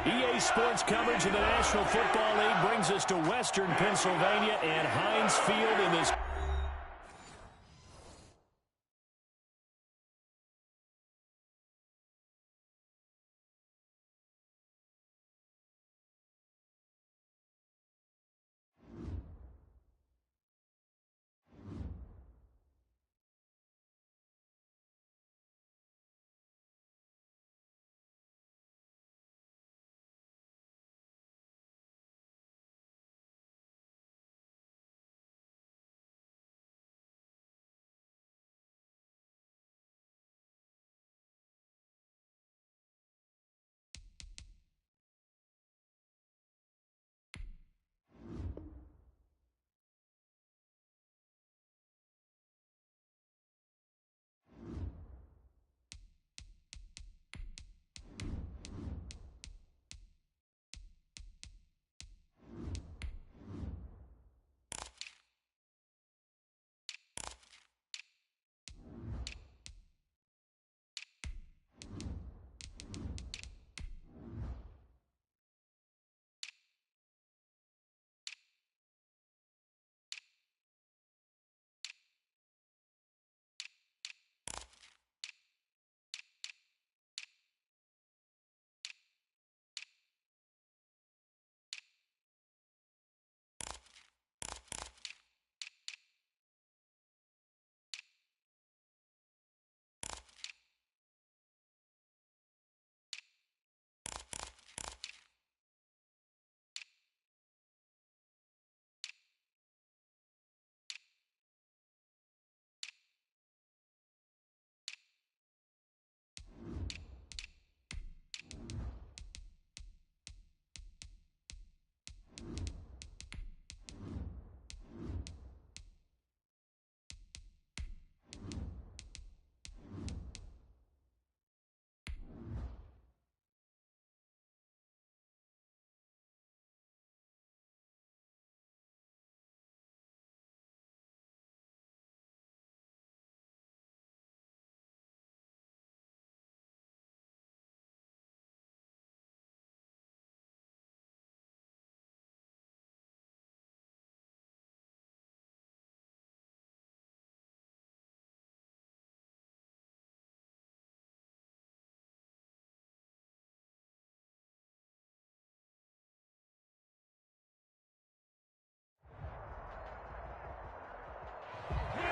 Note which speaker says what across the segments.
Speaker 1: EA Sports coverage of the National Football League brings us to Western Pennsylvania and Heinz Field in this.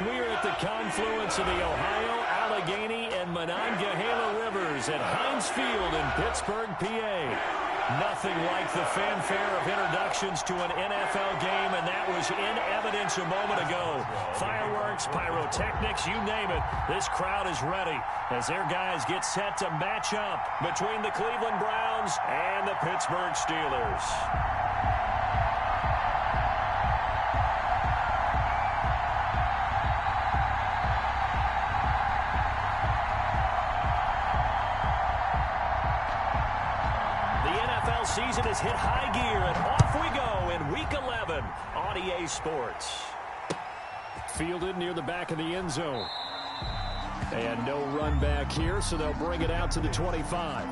Speaker 1: We are at the confluence of the Ohio, Allegheny, and Monongahela Rivers at Heinz Field in Pittsburgh, PA. Nothing like the fanfare of introductions to an NFL game, and that was in evidence a moment ago. Fireworks, pyrotechnics, you name it. This crowd is ready as their guys get set to match up between the Cleveland Browns and the Pittsburgh Steelers. Season has hit high gear, and off we go in Week 11 on EA Sports. Fielded near the back of the end zone. And no run back here, so they'll bring it out to the 25.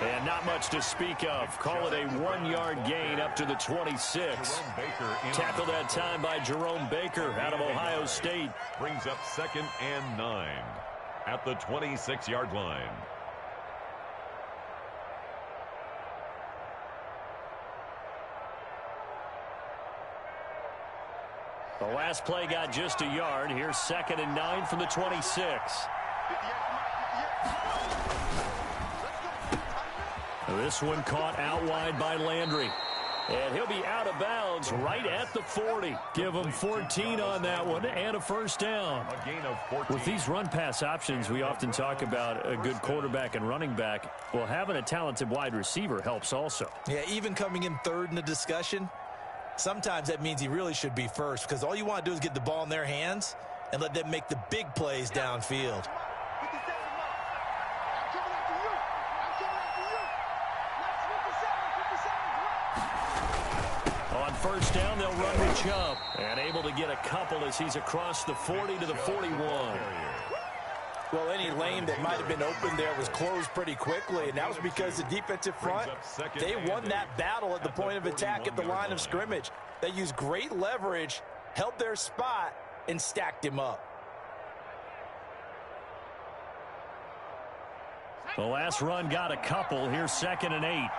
Speaker 1: And not much to speak of. Call it a 1-yard gain up to the 26. Tackled that time by Jerome Baker out of Ohio State.
Speaker 2: Brings up 2nd and 9 at the 26-yard line.
Speaker 1: The last play got just a yard. Here's 2nd and 9 from the 26. This one caught out wide by Landry. And he'll be out of bounds right at the 40. Give him 14 on that one and a first down.
Speaker 2: A gain of 14.
Speaker 1: With these run-pass options, we often talk about a good quarterback and running back. Well, having a talented wide receiver helps also.
Speaker 3: Yeah, even coming in third in the discussion, sometimes that means he really should be first because all you want to do is get the ball in their hands and let them make the big plays downfield.
Speaker 1: On first down, they'll run with Chubb. And able to get a couple as he's across the 40 to the 41.
Speaker 3: Well, any lane that might have been open there was closed pretty quickly, and that was because the defensive front, they won that battle at the point of attack at the line of scrimmage. They used great leverage, held their spot, and stacked him up.
Speaker 1: The last run got a couple. Here's 2nd and 8.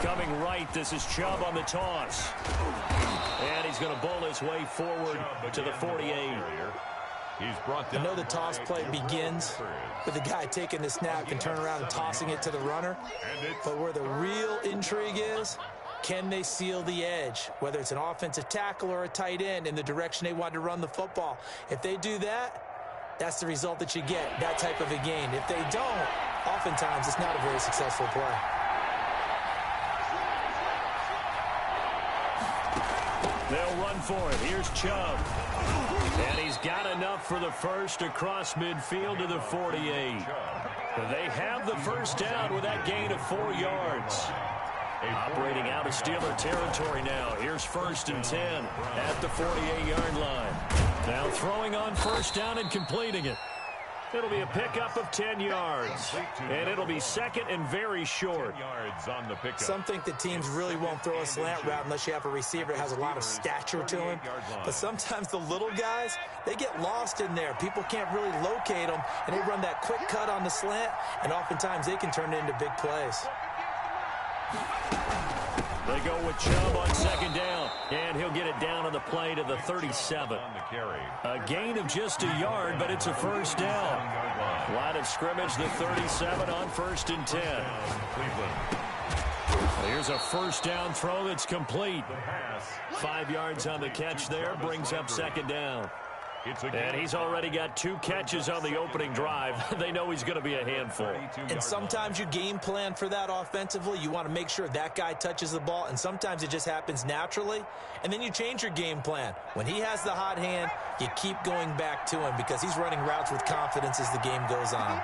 Speaker 1: Coming right, this is Chubb on the toss. And he's going to bowl his way forward to the 48.
Speaker 3: I know the toss play begins with the guy taking the snap and turning around and tossing it to the runner. But where the real intrigue is, can they seal the edge, whether it's an offensive tackle or a tight end, in the direction they want to run the football? If they do that, that's the result that you get, that type of a gain. If they don't, oftentimes it's not a very successful play.
Speaker 1: They'll run for it. Here's Chubb. And he's got enough for the first across midfield to the 48. They have the first down with that gain of 4 yards. Operating out of Steeler territory now. Here's 1st and 10 at the 48-yard line. Now throwing on first down and completing it. It'll be a pickup of 10 yards. And it'll be 2nd and very short.
Speaker 3: Some think that teams really won't throw a slant route unless you have a receiver that has a lot of stature to him. But sometimes the little guys, they get lost in there. People can't really locate them, and they run that quick cut on the slant, and oftentimes they can turn it into big plays.
Speaker 1: They go with Chubb on 2nd down, and he'll get it down on the play to the 37. A gain of just a yard, but it's a first down. Line of scrimmage, the 37 on 1st and 10. Here's a first down throw that's complete. 5 yards on the catch there, brings up 2nd down. And he's already got 2 catches on the opening drive. They know he's going to be a handful.
Speaker 3: And sometimes you game plan for that offensively. You want to make sure that guy touches the ball, and sometimes it just happens naturally. And then you change your game plan. When he has the hot hand, you keep going back to him because he's running routes with confidence as the game goes on.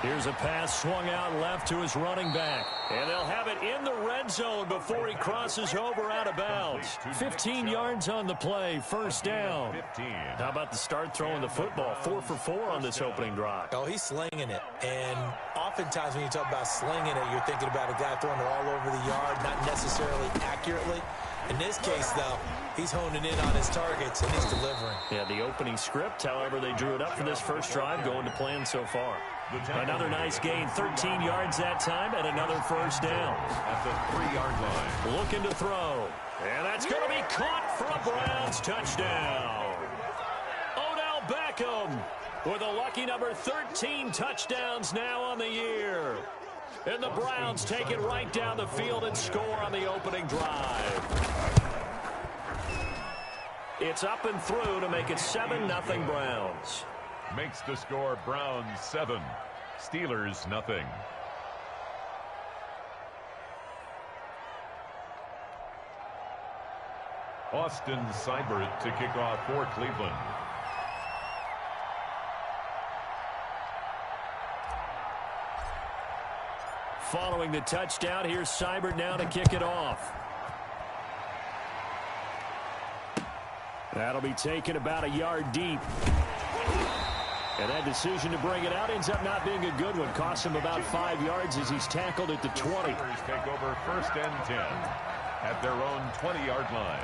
Speaker 1: Here's a pass swung out left to his running back. And they'll have it in the red zone before he crosses over out of bounds. 15 yards on the play, first down. How about the start throwing the football? 4 for 4 on this opening drive.
Speaker 3: Oh, he's slinging it. And oftentimes when you talk about slinging it, you're thinking about a guy throwing it all over the yard, not necessarily accurately. In this case, though, he's honing in on his targets, and he's delivering.
Speaker 1: Yeah, the opening script, however, they drew it up for this first drive, going to plan so far. Another nice gain, 13 yards that time, and another first down.
Speaker 2: At the 3-yard line.
Speaker 1: Looking to throw. And that's going to be caught for a Browns touchdown. Odell Beckham with a lucky number 13 touchdowns now on the year. And the Browns take it right down the field and score on the opening drive. It's up and through to make it 7-0 Browns.
Speaker 2: Makes the score Browns 7, Steelers nothing. Austin Seibert to kick off for Cleveland.
Speaker 1: Following the touchdown, here's Seibert now to kick it off. That'll be taken about a yard deep. And that decision to bring it out ends up not being a good one. Costs him about 5 yards as he's tackled at the 20.
Speaker 2: Steelers take over 1st and 10 at their own 20-yard line.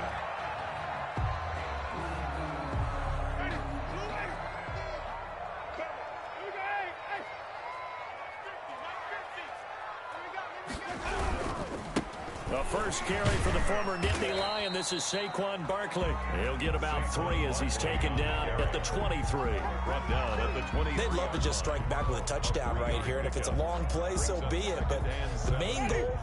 Speaker 1: A first carry for the former Nittany Lion. This is Saquon Barkley. He'll get about 3 as he's taken down at the 23.
Speaker 2: Brought down at the 23.
Speaker 3: They'd love to just strike back with a touchdown right here, and if it's a long play, so be it. But the main goal,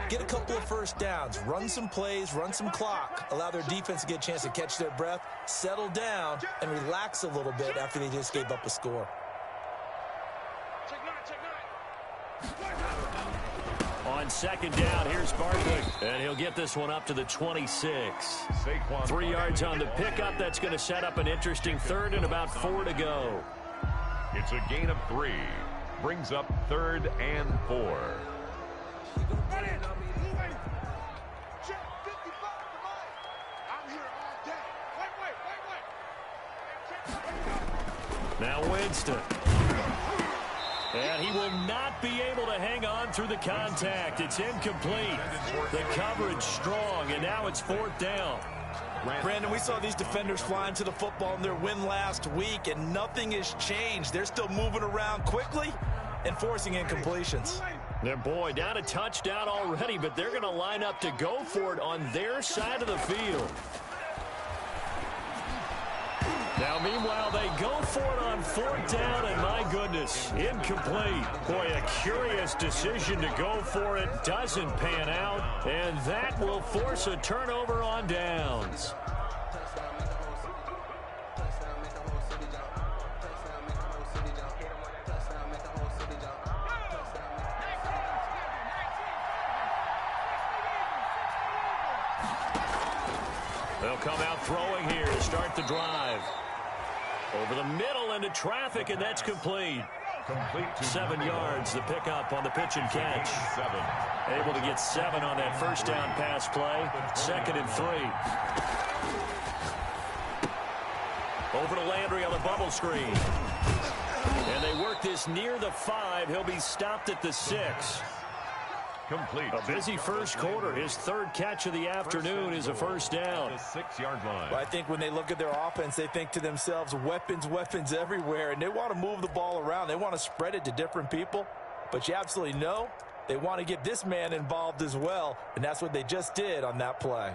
Speaker 3: get a couple of first downs, run some plays, run some clock, allow their defense to get a chance to catch their breath, settle down, and relax a little bit after they just gave up a score.
Speaker 1: On second down, here's Barkley, and he'll get this one up to the 26. 3 yards on the pickup. That's going to set up an interesting third and about 4 to go.
Speaker 2: It's a gain of 3. Brings up 3rd and 4.
Speaker 1: Now Winston. And he will not be able to hang on through the contact. It's incomplete. The coverage strong, and now it's 4th down.
Speaker 3: Brandon, we saw these defenders flying to the football in their win last week, and nothing has changed. They're still moving around quickly and forcing incompletions.
Speaker 1: Their boy down a touchdown already, but they're going to line up to go for it on their side of the field. Now, meanwhile, they go for it on 4th down, and my goodness, incomplete. Boy, a curious decision to go for it. Doesn't pan out, and that will force a turnover on downs. They'll come out throwing here to start the drive. Over the middle into traffic, and that's complete. 7 yards, the pickup on the pitch and catch.
Speaker 2: 7.
Speaker 1: Able to get 7 on that first down pass play. 2nd and 3. Over to Landry on the bubble screen. And they work this near the 5. He'll be stopped at the 6.
Speaker 2: Complete.
Speaker 1: A busy first quarter. His 3rd catch of the afternoon is a first down.
Speaker 2: The 6-yard line.
Speaker 3: But I think when they look at their offense, they think to themselves, weapons, weapons everywhere, and they want to move the ball around. They want to spread it to different people. But you absolutely know they want to get this man involved as well, and that's what they just did on that play.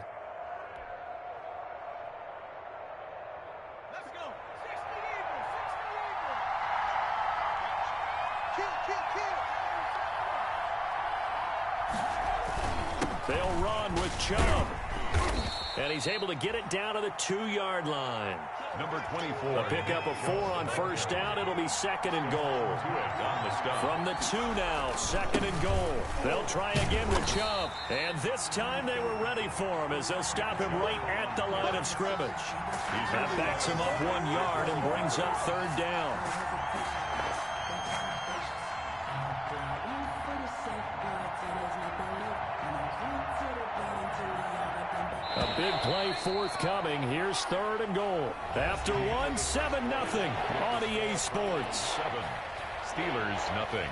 Speaker 1: They'll run with Chubb. And he's able to get it down to the 2-yard line.
Speaker 2: Number 24.
Speaker 1: A pickup of 4 on first down. It'll be 2nd and goal. From the 2 now, 2nd and goal. They'll try again with Chubb. And this time they were ready for him as they'll stop him right at the line of scrimmage. That backs him up 1 yard and brings up 3rd down. A big play forthcoming. Here's 3rd and goal. After 1, 7-0 on EA Sports.
Speaker 2: 7. Steelers, nothing.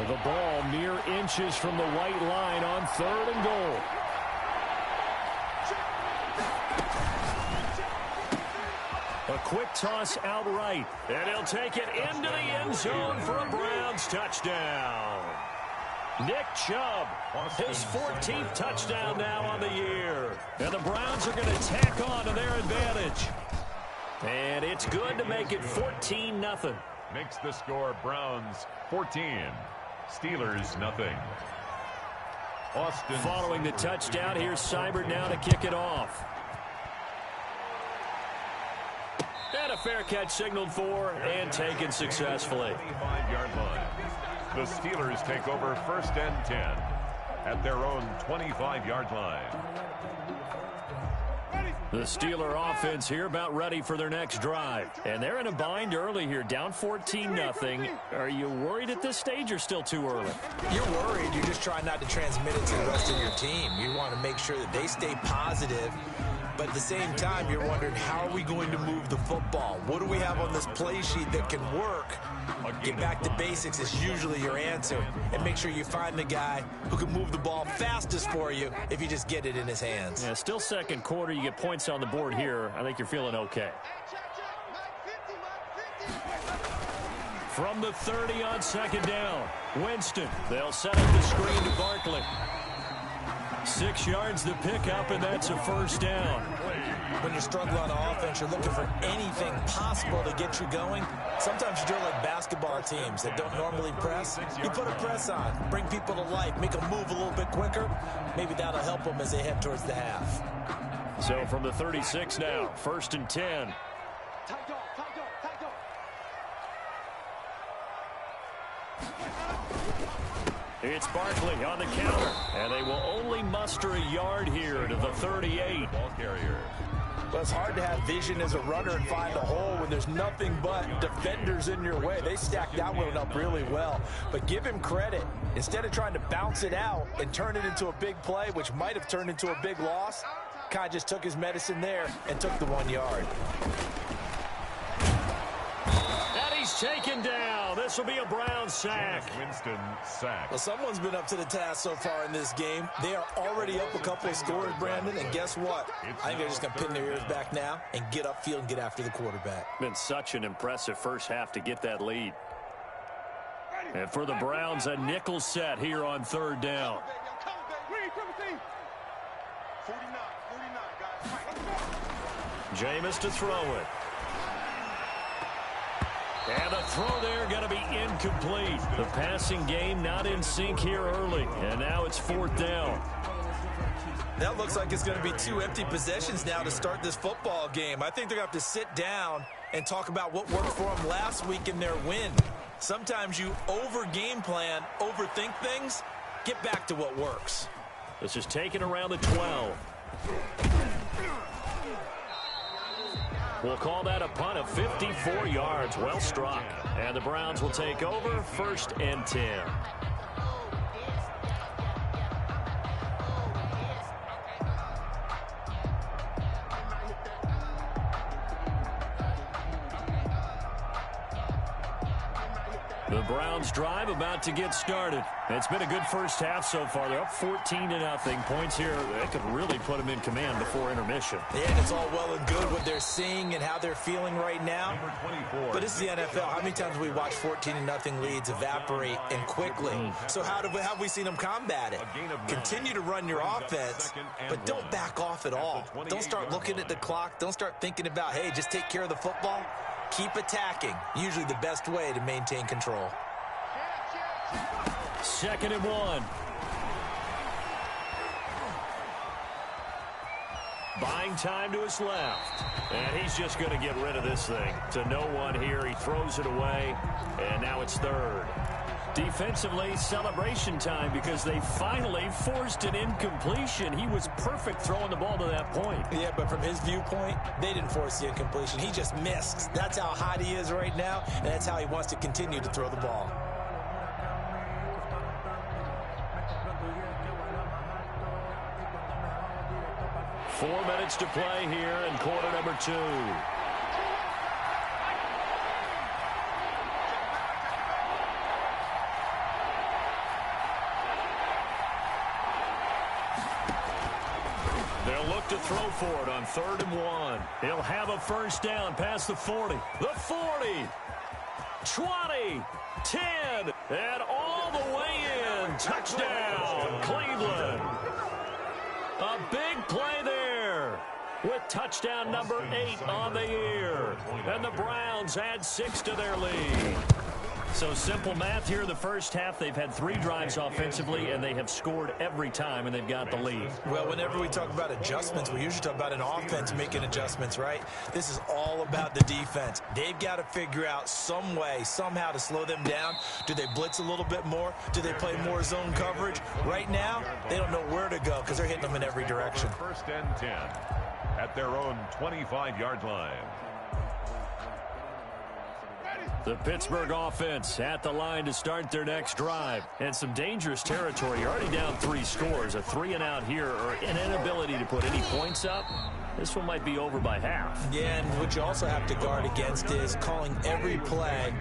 Speaker 1: The ball mere inches from the white line on 3rd and goal. A quick toss outright, and he'll take it into the end zone for a Browns touchdown. Nick Chubb, his 14th touchdown now on the year. And the Browns are going to tack on to their advantage. And it's good to make it 14-0.
Speaker 2: Makes the score Browns 14. Steelers, nothing. Austin.
Speaker 1: Following the touchdown, here's Seibert now to kick it off. And a fair catch signaled for and taken successfully.
Speaker 2: 25-yard line. The Steelers take over 1st and 10 at their own 25-yard line.
Speaker 1: The Steeler offense here about ready for their next drive. And they're in a bind early here, down 14-0. Are you worried at this stage or still too early?
Speaker 3: You're worried. You're just trying not to transmit it to the rest of your team. You want to make sure that they stay positive But at the same time, you're wondering, how are we going to move the football? What do we have on this play sheet that can work? Get back to basics is usually your answer. And make sure you find the guy who can move the ball fastest for you if you just get it in his hands.
Speaker 1: Yeah, still second quarter. You get points on the board here. I think you're feeling okay. From the 30 on second down, Winston. They'll set up the screen to Barkley. 6 yards to pick up, and that's a first down.
Speaker 3: When you're struggling on offense, you're looking for anything possible to get you going. Sometimes you do it like basketball teams that don't normally press. You put a press on, bring people to life, make them move a little bit quicker. Maybe that'll help them as they head towards the half.
Speaker 1: So from the 36 now, 1st and 10. It's Barkley on the counter, and they will only muster a yard here to the 38.
Speaker 2: Ball carrier.
Speaker 3: Well, it's hard to have vision as a runner and find a hole when there's nothing but defenders in your way. They stacked that one up really well. But give him credit. Instead of trying to bounce it out and turn it into a big play, which might have turned into a big loss, Kai just took his medicine there and took the 1 yard.
Speaker 1: And he's taken down. This will be a Brown sack.
Speaker 2: Winston sack.
Speaker 3: Well, someone's been up to the task so far in this game. They are already up a couple of scores, Brandon, and guess what? I think they're just going to pin their ears back now and get upfield and get after the quarterback.
Speaker 1: Been such an impressive first half to get that lead. And for the Browns, a nickel set here on 3rd down. Jameis to throw it. And the throw there going to be incomplete. The passing game not in sync here early. And now it's 4th down.
Speaker 3: That looks like it's going to be 2 empty possessions now to start this football game. I think they're going to have to sit down and talk about what worked for them last week in their win. Sometimes you over-game plan, overthink things, get back to what works.
Speaker 1: This is taken around the 12. We'll call that a punt of 54 yards. Well struck. And the Browns will take over 1st and 10. The Browns drive about to get started. It's been a good first half so far. They're up 14-0. Points here, that could really put them in command before intermission.
Speaker 3: Yeah, and it's all well and good what they're seeing and how they're feeling right now. But this is the NFL. How many times have we watched 14-0 leads evaporate and quickly? So how have we seen them combat it? Continue to run your offense, but don't back off at all. Don't start looking at the clock. Don't start thinking about, hey, just take care of the football. Keep attacking. Usually the best way to maintain control.
Speaker 1: 2nd and 1. Buying time to his left. And he's just going to get rid of this thing. To no one here. He throws it away. And now it's 3rd. Defensively, celebration time because they finally forced an incompletion. He was perfect throwing the ball to that point.
Speaker 3: Yeah, but from his viewpoint, they didn't force the incompletion. He just missed. That's how hot he is right now, and that's how he wants to continue to throw the ball.
Speaker 1: Four minutes to play here in quarter number 2. To throw for it on 3rd and 1. He'll have a first down past the 40. The 40. 20. 10. And all the way in. Touchdown, Cleveland. A big play there with touchdown number 8 on the year. And the Browns add 6 to their lead. So simple math here in the first half. They've had 3 drives offensively, and they have scored every time, and they've got the lead.
Speaker 3: Well, whenever we talk about adjustments, we usually talk about an offense making adjustments, right? This is all about the defense. They've got to figure out some way, somehow to slow them down. Do they blitz a little bit more? Do they play more zone coverage? Right now, they don't know where to go because they're hitting them in every direction.
Speaker 2: 1st and 10 at their own 25-yard line.
Speaker 1: The Pittsburgh offense at the line to start their next drive. And some dangerous territory. You're already down 3 scores. A 3-and-out here or an inability to put any points up. This one might be over by half.
Speaker 3: Yeah, and what you also have to guard against is calling every play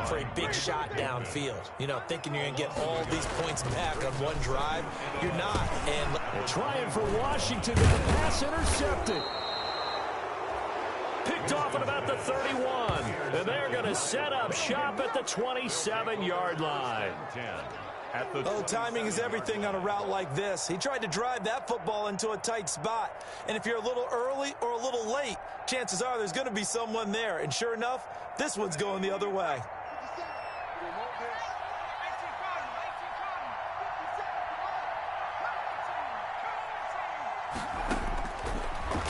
Speaker 3: for a big shot downfield. You know, thinking you're going to get all these points back on one drive. You're not. And
Speaker 1: they're trying for Washington, but the pass intercepted. Picked off at about the 31. And they're going to set up shop at the 27-yard line.
Speaker 3: Oh, timing is everything on a route like this. He tried to drive that football into a tight spot. And if you're a little early or a little late, chances are there's going to be someone there. And sure enough, this one's going the other way.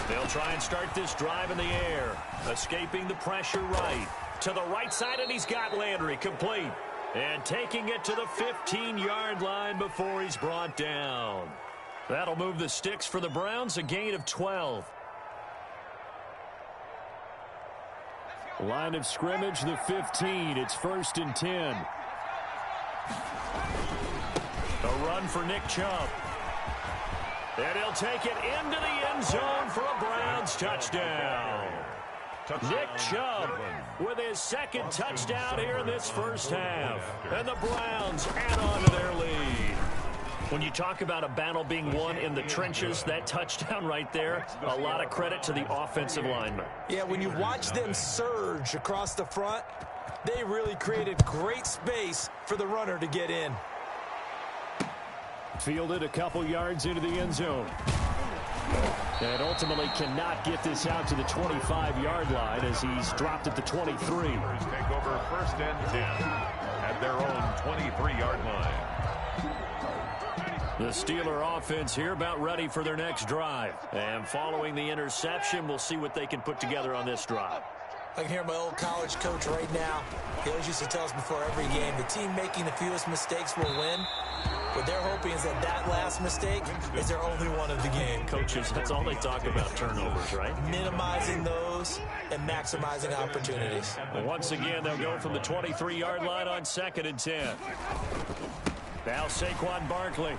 Speaker 1: They'll try and start this drive in the air. Escaping the pressure right. To the right side, and he's got Landry complete. And taking it to the 15-yard line before he's brought down. That'll move the sticks for the Browns, a gain of 12. Line of scrimmage, the 15. It's 1st and 10. A run for Nick Chubb. And he'll take it into the end zone for a Browns touchdown. Nick Chubb with his 2nd touchdown here in this first half. And the Browns add on to their lead. When you talk about a battle being won in the trenches, that touchdown right there, a lot of credit to the offensive linemen.
Speaker 3: Yeah, when you watch them surge across the front, they really created great space for the runner to get in.
Speaker 1: Fielded a couple yards into the end zone. And ultimately cannot get this out to the 25-yard line as he's dropped at the 23.
Speaker 2: Take over 1st and 10 at their own 23-yard line.
Speaker 1: The Steeler offense here about ready for their next drive. And following the interception, we'll see what they can put together on this drive.
Speaker 3: I can hear my old college coach right now. He always used to tell us before every game, the team making the fewest mistakes will win. What they're hoping is that last mistake is their only one of the game.
Speaker 1: Coaches, that's all they talk about, turnovers, right?
Speaker 3: Minimizing those and maximizing opportunities.
Speaker 1: Well, once again, they'll go from the 23-yard line on 2nd and 10. Now Saquon Barkley.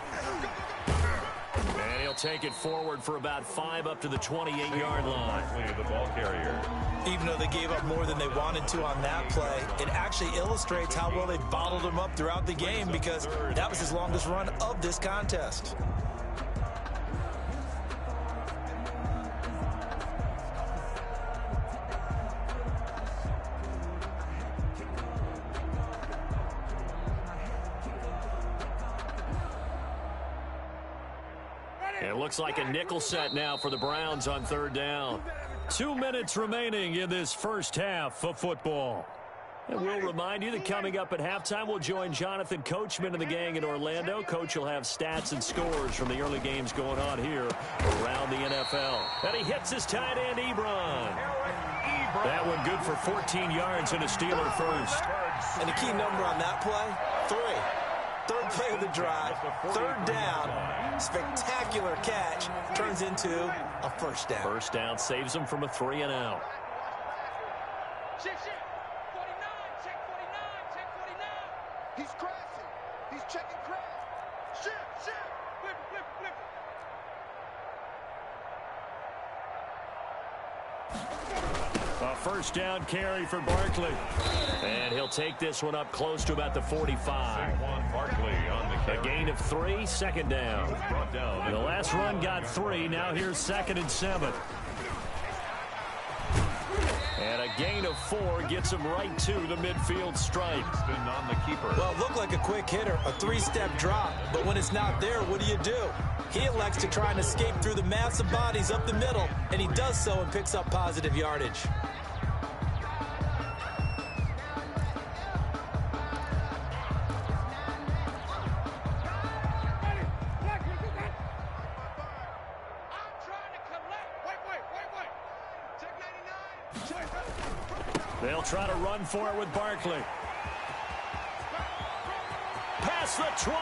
Speaker 1: And he'll take it forward for about 5 up to the 28-yard line.
Speaker 2: The ball carrier.
Speaker 3: Even though they gave up more than they wanted to on that play, it actually illustrates how well they bottled him up throughout the game because that was his longest run of this contest.
Speaker 1: It looks like a nickel set now for the Browns on 3rd down. 2 minutes remaining in this first half of football. And we'll remind you that coming up at halftime, we'll join Jonathan Coachman and the gang in Orlando. Coach will have stats and scores from the early games going on here around the NFL. And he hits his tight end, Ebron. That one good for 14 yards and a Steeler first.
Speaker 3: And the key number on that play, 3. 3rd play of the drive, 3rd down, spectacular catch, turns into a 1st down.
Speaker 1: 1st down saves him from a 3-and-out.
Speaker 4: Shift. 49, check 49. He's crashing. He's checking crash. Shift. Flip.
Speaker 1: A 1st down carry for Barkley. And he'll take this one up close to about the 45.
Speaker 2: Barkley on the carry.
Speaker 1: A gain of 3, 2nd down. The last run got 3. Now here's 2nd and 7. And a gain of 4 gets him right to the midfield stripe.
Speaker 2: On the keeper.
Speaker 3: Well, it looked like a quick hitter, a 3-step drop. But when it's not there, what do? He elects to try and escape through the massive bodies up the middle, and he does so and picks up positive yardage.
Speaker 1: They'll try to run for it with Barkley. Past the 20.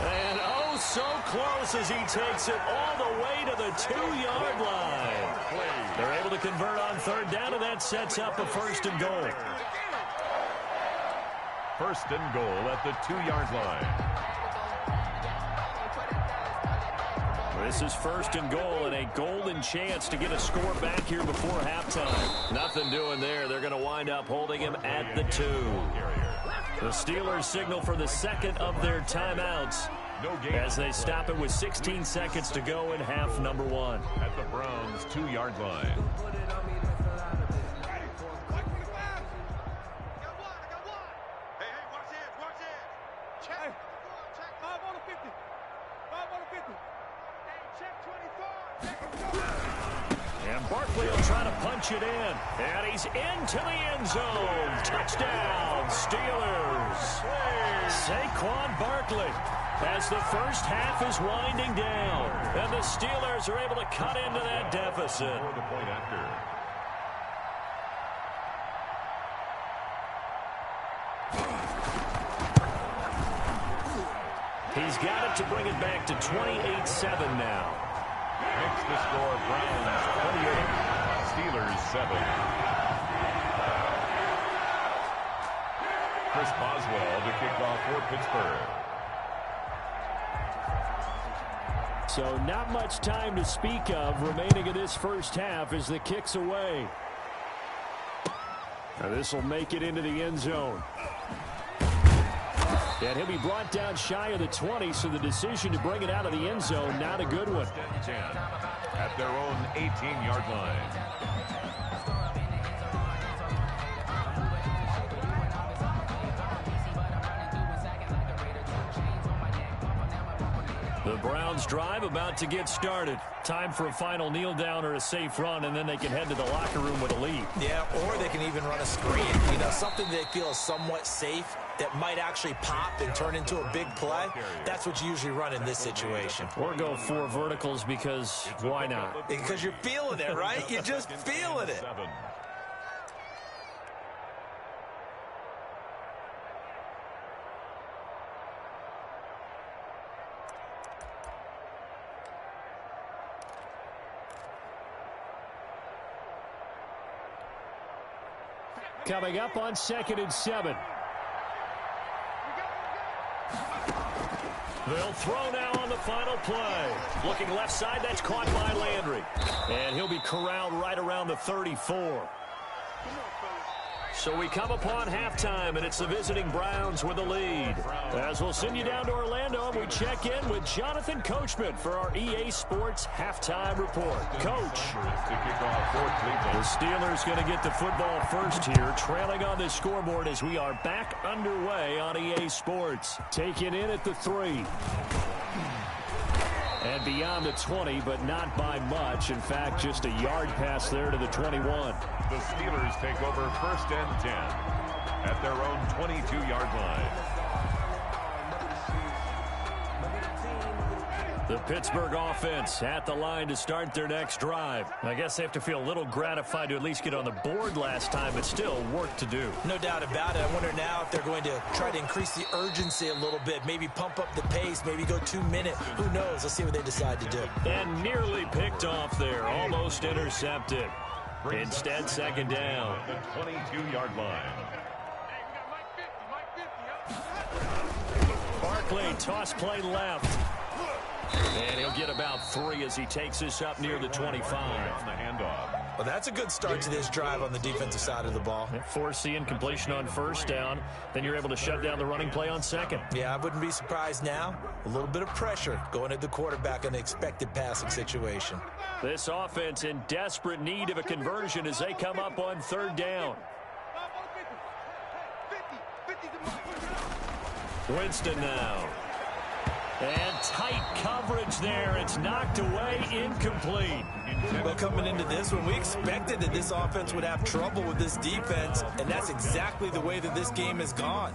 Speaker 1: And oh, so close as he takes it all the way to the 2-yard line. They're able to convert on third down, and that sets up a first and goal.
Speaker 2: First and goal at the 2-yard line.
Speaker 1: This is first and goal and a golden chance to get a score back here before halftime. Nothing doing there. They're going to wind up holding him at the 2. The Steelers signal for the second of their timeouts as they stop it with 16 seconds to go in half number 1.
Speaker 2: At the Browns' 2-yard line.
Speaker 1: And Barkley will try to punch it in. And he's into the end zone. Touchdown, Steelers. Saquon Barkley as the first half is winding down. And the Steelers are able to cut into that deficit.
Speaker 2: The point after.
Speaker 1: He's got it to bring it back to 28-7 now.
Speaker 2: Makes the score Browns 28, Steelers 7. Chris Boswell to kick off for Pittsburgh.
Speaker 1: So not much time to speak of remaining in this first half as the kick's away. Now this will make it into the end zone. And he'll be brought down shy of the 20, so the decision to bring it out of the end zone, not a good one.
Speaker 2: 10 at their own 18-yard line.
Speaker 1: The Browns drive about to get started. Time for a final kneel down or a safe run, and then they can head to the locker room with a lead.
Speaker 3: Yeah, or they can even run a screen. You know, something they feel is somewhat safe that might actually pop and turn into a big play. That's what you usually run in this situation.
Speaker 1: Or go 4 verticals because why not?
Speaker 3: Because you're feeling it, right? You're just feeling it.
Speaker 1: Coming up on 2nd and 7. They'll throw now on the final play. Looking left side, that's caught by Landry. And he'll be corralled right around the 34. So we come upon halftime, and it's the visiting Browns with the lead. As we'll send you down to Orlando, and we check in with Jonathan Coachman for our EA Sports Halftime Report. Coach. The Steelers going to get the football first here, trailing on the scoreboard as we are back underway on EA Sports. Taken in at the 3. And beyond the 20, but not by much. In fact, just a yard pass there to the 21.
Speaker 2: The Steelers take over first and 10 at their own 22-yard line.
Speaker 1: The Pittsburgh offense at the line to start their next drive. I guess they have to feel a little gratified to at least get on the board last time, but still work to do.
Speaker 3: No doubt about it. I wonder now if they're going to try to increase the urgency a little bit, maybe pump up the pace, maybe go 2 minutes. Who knows? Let's see what they decide to do.
Speaker 1: And nearly picked off there, almost intercepted. Instead, second down.
Speaker 2: The 22-yard line.
Speaker 1: Barkley, toss play left. And he'll get about 3 as he takes this up near the 25.
Speaker 2: On the handoff.
Speaker 3: Well, that's a good start to this drive on the defensive side of the ball.
Speaker 1: Forcing completion on first down. Then you're able to shut down the running play on second.
Speaker 3: Yeah, I wouldn't be surprised now. A little bit of pressure going at the quarterback in an expected passing situation.
Speaker 1: This offense in desperate need of a conversion as they come up on third down. Winston now. And tight coverage there. It's knocked away, incomplete.
Speaker 3: Well, coming into this one, we expected that this offense would have trouble with this defense, and that's exactly the way that this game has gone.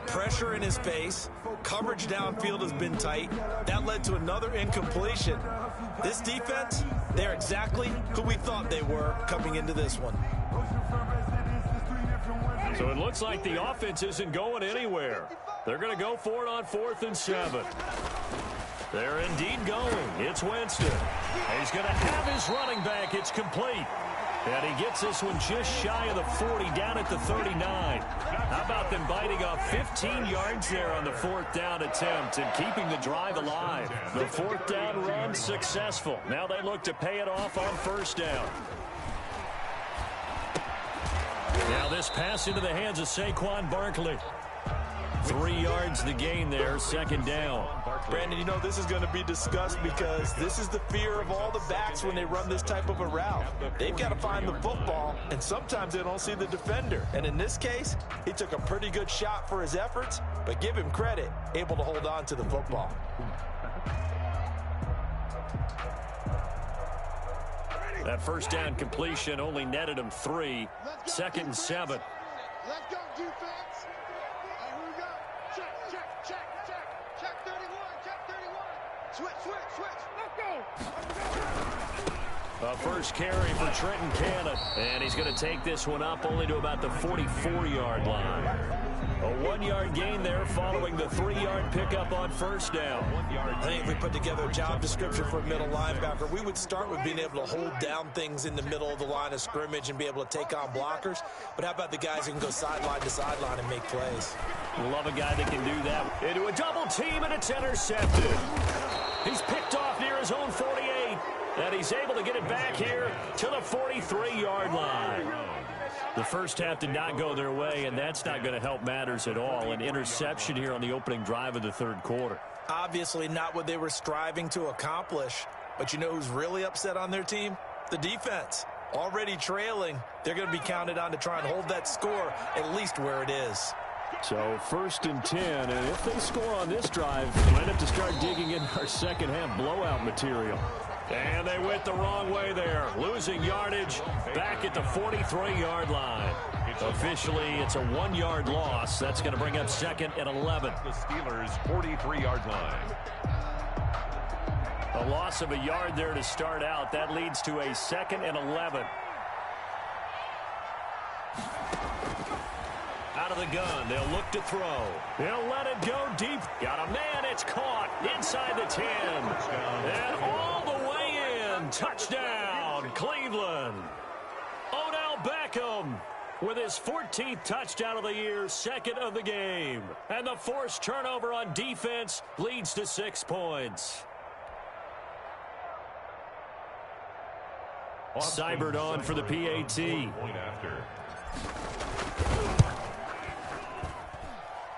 Speaker 3: Pressure in his face, coverage downfield has been tight. That led to another incompletion. This defense, they're exactly who we thought they were coming into this one.
Speaker 1: So it looks like the offense isn't going anywhere. They're going to go for it on 4th and 7. They're indeed going. It's Winston. He's going to have his running back. It's complete. And he gets this one just shy of the 40, down at the 39. How about them biting off 15 yards there on the 4th down attempt and keeping the drive alive? The 4th down run successful. Now they look to pay it off on 1st down. Now this pass into the hands of Saquon Barkley. 3 yards the gain there, 2nd down.
Speaker 3: Brandon, you know this is going to be discussed because this is the fear of all the backs when they run this type of a route. They've got to find the football, and sometimes they don't see the defender. And in this case, he took a pretty good shot for his efforts, but give him credit, able to hold on to the football.
Speaker 1: That 1st down completion only netted him 3. 2nd and 7.
Speaker 4: Let's go, defense. Here we go. Check 31. Switch. Let's go.
Speaker 1: A first carry for Trenton Cannon. And he's going to take this one up only to about the 44-yard line. A 1-yard gain there following the 3-yard pickup on 1st down.
Speaker 3: I think if we put together a job description for a middle linebacker, we would start with being able to hold down things in the middle of the line of scrimmage and be able to take on blockers. But how about the guys who can go sideline to sideline and make plays?
Speaker 1: Love a guy that can do that. Into a double team, and it's intercepted. He's picked off near his own 48, and he's able to get it back here to the 43-yard line. The first half did not go their way, and that's not going to help matters at all. An interception here on the opening drive of the 3rd quarter.
Speaker 3: Obviously not what they were striving to accomplish. But you know who's really upset on their team? The defense. Already trailing, they're going to be counted on to try and hold that score at least where it is.
Speaker 1: So 1st and 10, and if they score on this drive, might have to start digging in our second half blowout material. And they went the wrong way there, losing yardage back at the 43-yard line. Officially, it's a 1-yard loss. That's going to bring up 2nd and 11.
Speaker 2: The Steelers' 43-yard line.
Speaker 1: A loss of a yard there to start out. That leads to a 2nd and 11. Out of the gun, they'll look to throw. They'll let it go deep. Got a man, it's caught inside the 10. And all the way in. Touchdown, Cleveland. Odell Beckham with his 14th touchdown of the year, 2nd of the game. And the forced turnover on defense leads to 6 points. Seibert on for the PAT.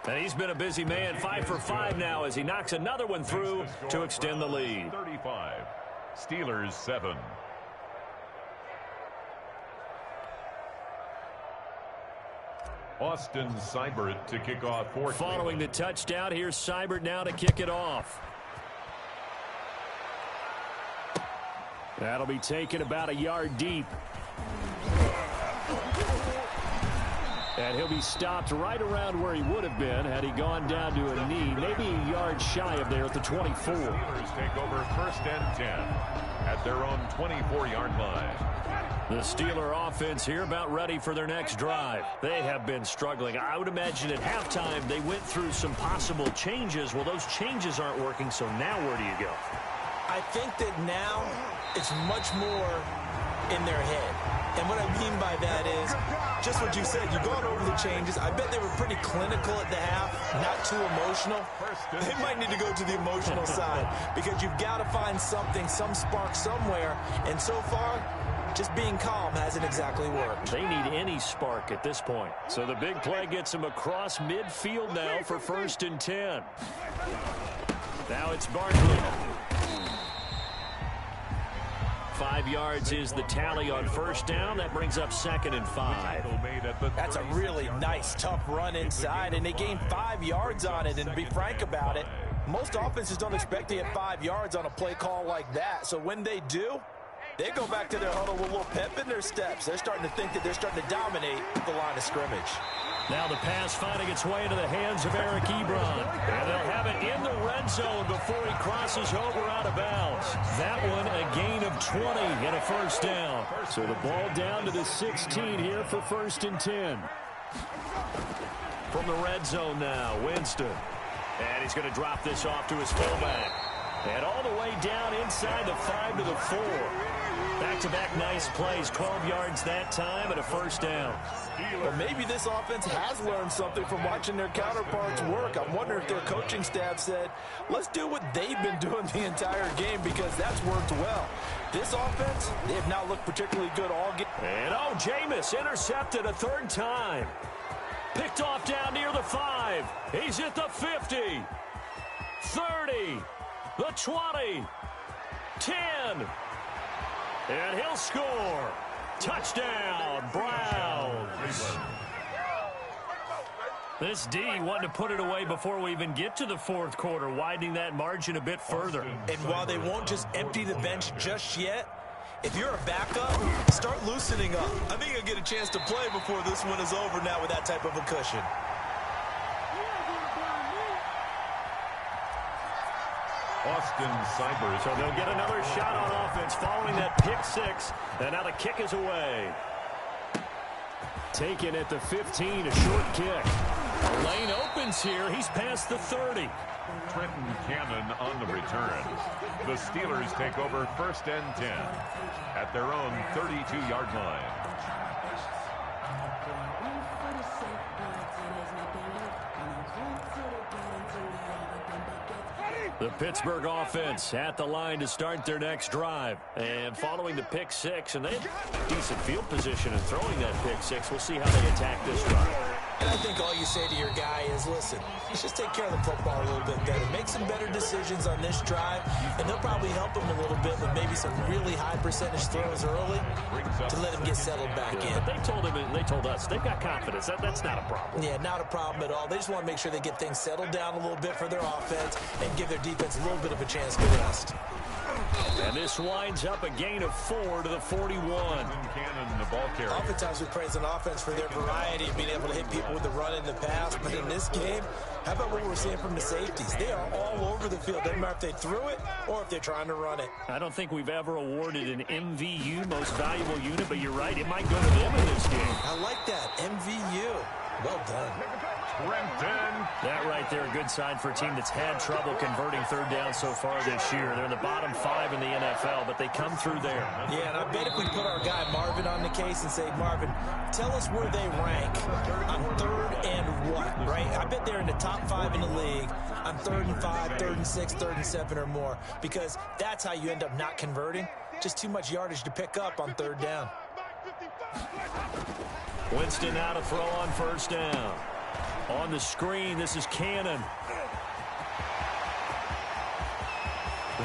Speaker 1: And he's been a busy man, 5 for 5 now as he knocks another one through to extend the lead.
Speaker 2: 35, Steelers 7. Austin Seibert to kick off for
Speaker 1: Following the touchdown, here's Seibert now to kick it off. That'll be taken about a yard deep. And he'll be stopped right around where he would have been had he gone down to a knee, maybe a yard shy of there at the 24.
Speaker 2: Steelers take over 1st and 10 at their own 24-yard line.
Speaker 1: The Steeler offense here about ready for their next drive. They have been struggling. I would imagine at halftime they went through some possible changes. Well, those changes aren't working, so now where do you go?
Speaker 3: I think that now it's much more in their head. And what I mean by that is just what you said. You've gone over the changes. I bet they were pretty clinical at the half, not too emotional. They might need to go to the emotional side because you've got to find something, some spark somewhere. And so far, just being calm hasn't exactly worked.
Speaker 1: They need any spark at this point. So the big play gets them across midfield now for 1st and 10. Now it's Barkley. 5 yards is the tally on 1st down. That brings up 2nd and 5.
Speaker 3: That's a really nice, tough run inside, and they gained 5 yards on it. And to be frank about it, most offenses don't expect to get 5 yards on a play call like that. So when they do, they go back to their huddle with a little pep in their steps. They're starting to think that they're starting to dominate the line of scrimmage.
Speaker 1: Now the pass finding its way into the hands of Eric Ebron. And they'll have it in the red zone before he crosses over out of bounds. That one a gain of 20 and a 1st down. So the ball down to the 16 here for 1st and 10. From the red zone now, Winston. And he's going to drop this off to his fullback. And all the way down inside the 5 to the 4. Back-to-back nice plays, 12 yards that time and a first down.
Speaker 3: Well, maybe this offense has learned something from watching their counterparts work. I'm wondering if their coaching staff said, let's do what they've been doing the entire game because that's worked well. This offense, they have not looked particularly good all game.
Speaker 1: And Jameis intercepted a third time. Picked off down near the 5. He's at the 50. 30. The 20. 10. And he'll score. Touchdown, Browns. This D wanted to put it away before we even get to the fourth quarter, widening that margin a bit further.
Speaker 3: And while they won't just empty the bench just yet, if you're a backup, start loosening up. I think you'll get a chance to play before this one is over now with that type of a cushion.
Speaker 2: Austin Cybers.
Speaker 1: So they'll get another shot on offense following that pick 6. And now the kick is away. Taken at the 15, a short kick. Lane opens here. He's past the 30.
Speaker 2: Trenton Cannon on the return. The Steelers take over first and 10 at their own 32-yard line.
Speaker 1: The Pittsburgh offense at the line to start their next drive. And following the pick 6, and they have decent field position in throwing that pick 6. We'll see how they attack this drive.
Speaker 3: And I think all you say to your guy is, listen, let's just take care of the football a little bit better. Make some better decisions on this drive, and they'll probably help him a little bit with maybe some really high percentage throws early to let him get settled back in.
Speaker 1: But they told him, and they told us, they've got confidence. That's not a problem.
Speaker 3: Yeah, not a problem at all. They just want to make sure they get things settled down a little bit for their offense and give their defense a little bit of a chance to rest.
Speaker 1: And this winds up a gain of 4 to the 41.
Speaker 2: Cannon, the ball carrier.
Speaker 3: Oftentimes we praise an offense for their variety of being able to hit people with the run in the pass. But in this game, how about what we're seeing from the safeties? They are all over the field. Doesn't matter if they threw it or if they're trying to run it.
Speaker 1: I don't think we've ever awarded an MVU, most valuable unit, but you're right. It might go to them in this game.
Speaker 3: I like that. MVU. Well done.
Speaker 2: Trenton.
Speaker 1: That right there, a good sign for a team that's had trouble converting third down so far this year. They're in the bottom 5 in the NFL, but they come through there.
Speaker 3: Yeah, and I bet if we put our guy Marvin on the case and say, Marvin, tell us where they rank on third and what, right? I bet they're in the top 5 in the league on 3rd and 5, 3rd and 6, 3rd and 7 or more, because that's how you end up not converting. Just too much yardage to pick up on third down.
Speaker 1: Winston now to throw on first down. On the screen, this is Cannon.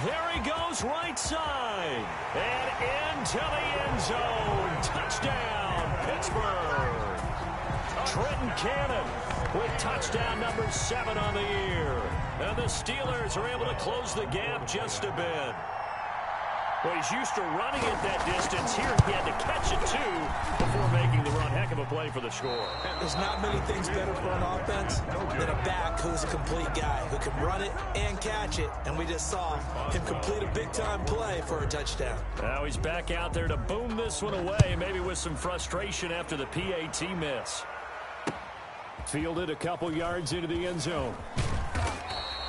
Speaker 1: There he goes, right side. And into the end zone. Touchdown, Pittsburgh. Trenton Cannon with touchdown number 7 on the year. And the Steelers are able to close the gap just a bit. Well, he's used to running it that distance. Here he had to catch it, too, before making the run. Heck of a play for the score.
Speaker 3: There's not many things better for an offense than a back who's a complete guy, who can run it and catch it. And we just saw him complete a big-time play for a touchdown.
Speaker 1: Now he's back out there to boom this one away, maybe with some frustration after the PAT miss. Fielded a couple yards into the end zone.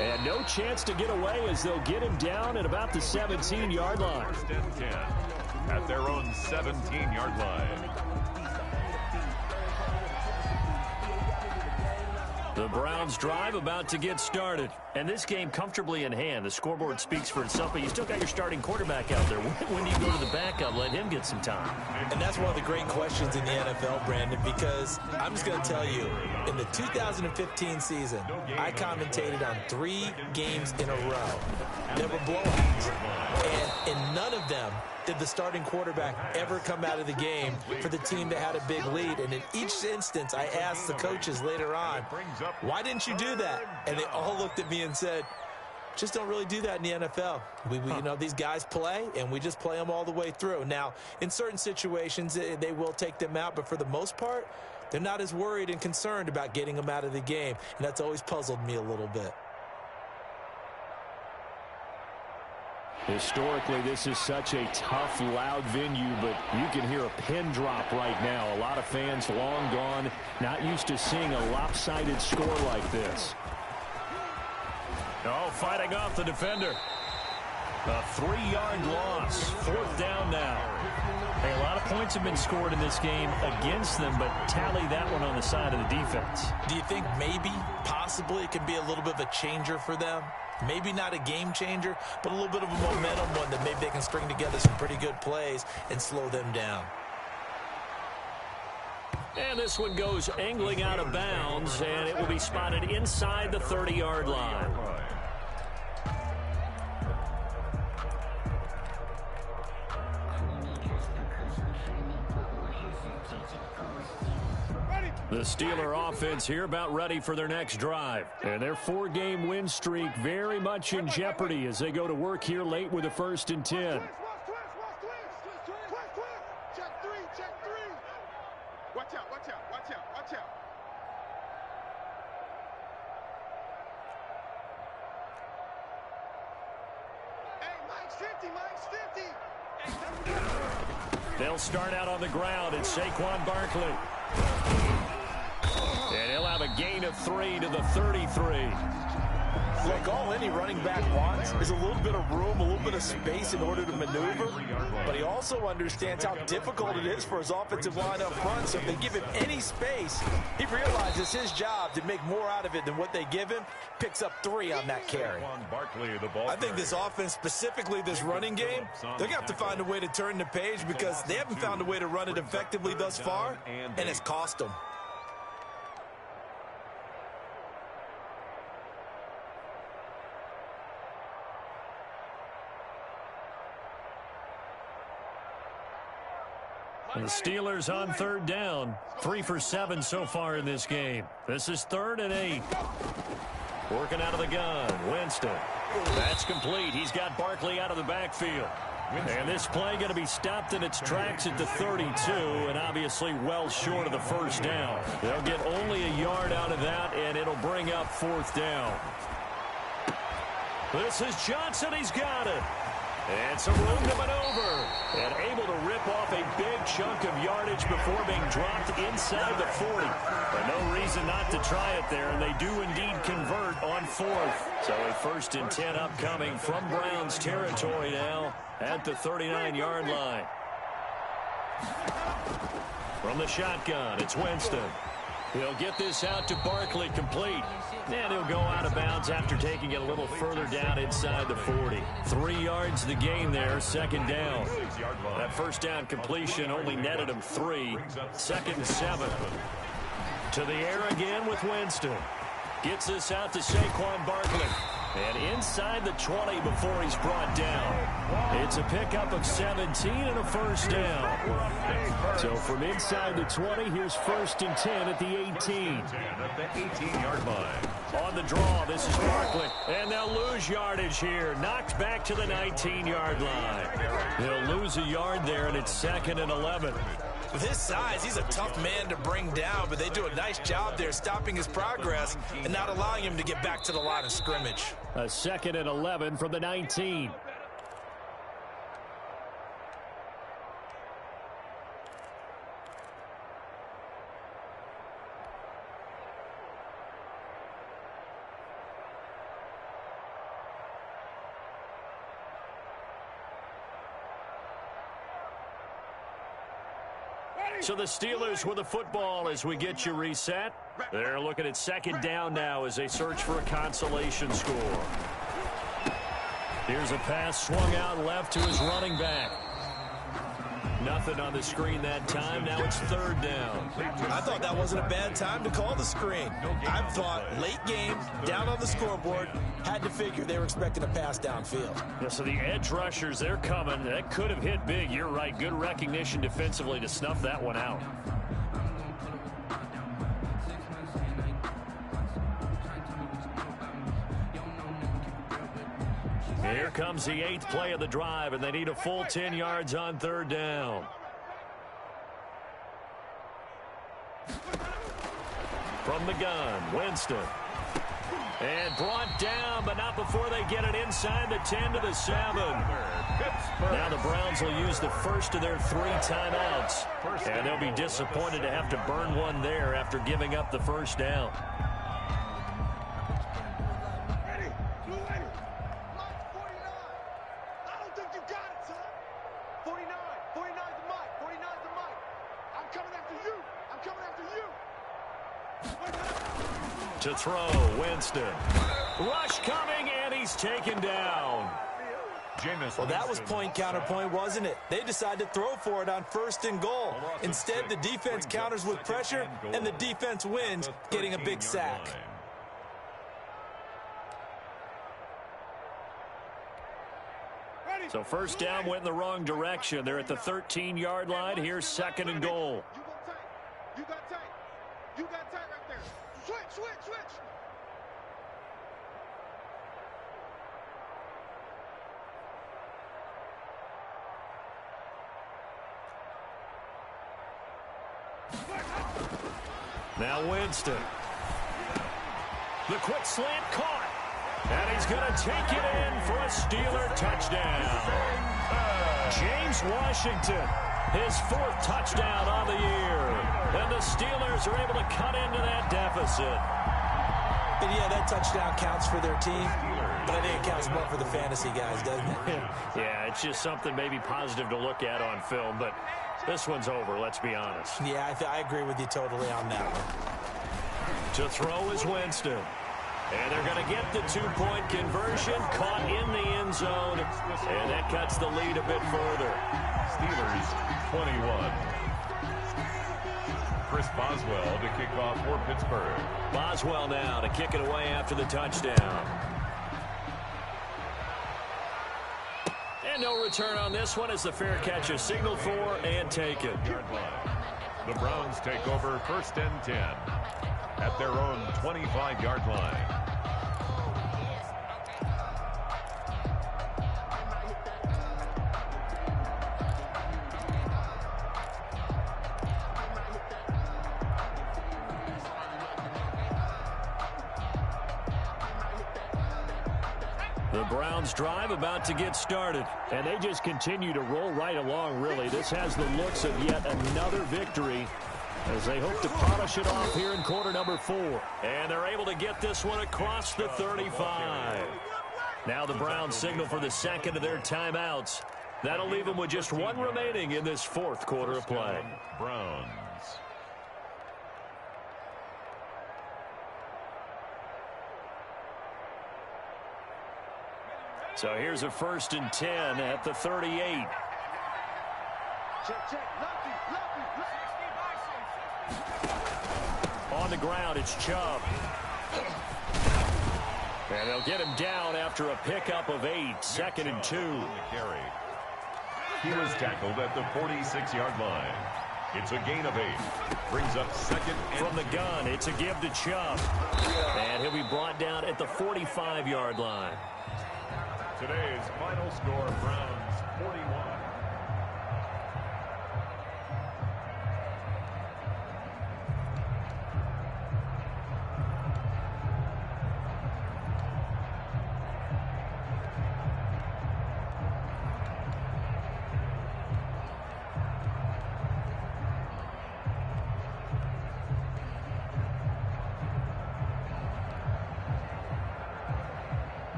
Speaker 1: And no chance to get away as they'll get him down at about the 17-yard line.
Speaker 2: First and 10 at their own 17-yard line.
Speaker 1: The Browns drive about to get started. And this game comfortably in hand. The scoreboard speaks for itself, but you still got your starting quarterback out there. When do you go to the backup? Let him get some time.
Speaker 3: And that's one of the great questions in the NFL, Brandon, because I'm just going to tell you, in the 2015 season, I commentated on 3 games in a row. There were blowouts. And in none of them did the starting quarterback ever come out of the game for the team that had a big lead. And in each instance, I asked the coaches later on, why didn't you do that? And they all looked at me and said, just don't really do that in the NFL. You know, these guys play, and we just play them all the way through. Now, in certain situations, they will take them out, but for the most part, they're not as worried and concerned about getting them out of the game. And that's always puzzled me a little bit.
Speaker 1: Historically, this is such a tough, loud venue, but you can hear a pin drop right now. A lot of fans long gone, not used to seeing a lopsided score like this. Oh, fighting off the defender. A 3-yard loss. 4th down now.
Speaker 5: Hey, a lot of points have been scored in this game against them, but tally that one on the side of the defense.
Speaker 3: Do you think maybe, possibly, it can be a little bit of a changer for them? Maybe not a game changer, but a little bit of a momentum one that maybe they can string together some pretty good plays and slow them down.
Speaker 1: And this one goes angling out of bounds, and it will be spotted inside the 30-yard line. The Steeler offense here about ready for their next drive. And their 4-game win streak very much in jeopardy as they go to work here late with a 1st and 10.
Speaker 4: Check three. Watch out. Hey, Mike's 50.
Speaker 1: They'll start out on the ground. It's Saquon Barkley. And he'll have a gain of 3 to the 33.
Speaker 3: Look, all any running back wants is a little bit of room, a little bit of space in order to maneuver. But he also understands how difficult it is for his offensive line up front. So if they give him any space, he realizes his job to make more out of it than what they give him. Picks up 3 on that carry. I think this offense, specifically this running game, they're going to have to find a way to turn the page because they haven't found a way to run it effectively thus far, and it's cost them.
Speaker 1: And the Steelers on 3rd down. 3 for 7 so far in this game. This is 3rd and 8. Working out of the gun. Winston. That's complete. He's got Barkley out of the backfield. And this play going to be stopped in its tracks at the 32, and obviously well short of the 1st down. They'll get only a yard out of that, and it'll bring up 4th down. This is Johnson. He's got it. And some room to maneuver. And able to rip off a big chunk of yardage before being dropped inside the 40. But no reason not to try it there, and they do indeed convert on 4th. So a 1st and 10 upcoming from Browns territory now at the 39-yard line. From the shotgun, it's Winston. He'll get this out to Barkley, complete. And he'll go out of bounds after taking it a little further down inside the 40. 3 yards the gain there, 2nd down. That 1st down completion only netted him 3. 2nd and 7. To the air again with Winston. Gets this out to Saquon Barkley. And inside the 20 before he's brought down. It's a pickup of 17 and a 1st down. So from inside the 20, here's 1st and 10 at the 18.
Speaker 2: At the 18-yard line.
Speaker 1: On the draw, this is Barkley. And they'll lose yardage here. Knocked back to the 19-yard line. They'll lose a yard there, and it's 2nd and 11.
Speaker 3: With his size, he's a tough man to bring down, but they do a nice job there stopping his progress and not allowing him to get back to the line of scrimmage.
Speaker 1: A 2nd and 11 from the 19. So the Steelers with the football as we get you reset. They're looking at 2nd down now as they search for a consolation score. Here's a pass swung out left to his running back. Nothing on the screen that time. Now it's 3rd down.
Speaker 3: I thought that wasn't a bad time to call the screen. I thought late game, down on the scoreboard, had to figure they were expecting a pass downfield.
Speaker 1: Yeah, so the edge rushers, they're coming. That could have hit big. You're right. Good recognition defensively to snuff that one out. Here comes the 8th play of the drive, and they need a full 10 yards on 3rd down. From the gun, Winston. And brought down, but not before they get it inside the 10 to the 7. Now the Browns will use the first of their 3 timeouts. And they'll be disappointed to have to burn one there after giving up the 1st down. To throw, Winston. Rush coming, and he's taken down.
Speaker 3: Well, that was point counterpoint, wasn't it? They decided to throw for it on 1st and goal. Instead, the defense counters with pressure, and the defense wins, getting a big sack.
Speaker 1: So first down went in the wrong direction. They're at the 13-yard line. Here's 2nd and goal.
Speaker 4: You got tight. You got tight right there. Switch.
Speaker 1: Now Winston. The quick slant caught. And he's going to take it in for a Steeler touchdown. James Washington, his 4th touchdown on the year. And the Steelers are able to cut into that deficit.
Speaker 3: And yeah, that touchdown counts for their team, but I think it counts more for the fantasy guys, doesn't it?
Speaker 1: Yeah, it's just something maybe positive to look at on film, but this one's over, let's be honest.
Speaker 3: Yeah, I agree with you totally on that one.
Speaker 1: To throw is Winston. And they're going to get the 2-point conversion, caught in the end zone, and that cuts the lead a bit further.
Speaker 2: Steelers 21. Chris Boswell to kick off for Pittsburgh.
Speaker 1: Boswell now to kick it away after the touchdown. And no return on this one as the fair catch is signaled for and taken.
Speaker 2: The Browns take over 1st and 10 at their own 25-yard line.
Speaker 1: The Browns drive about to get started. And they just continue to roll right along, really. This has the looks of yet another victory as they hope to polish it off here in quarter number 4. And they're able to get this one across the 35. Now the Browns signal for the 2nd of their timeouts. That'll leave them with just 1 remaining in this 4th quarter of play.
Speaker 2: Browns.
Speaker 1: So here's a 1st and 10 at the 38.
Speaker 4: Check.
Speaker 1: On the ground, it's Chubb. And they'll get him down after a pickup of 8, 2nd and 2.
Speaker 2: He was tackled at the 46-yard line. It's a gain of 8. Brings up 2nd and
Speaker 1: from the gun. It's a give to Chubb. And he'll be brought down at the 45-yard line.
Speaker 2: Today's final score, Browns 41.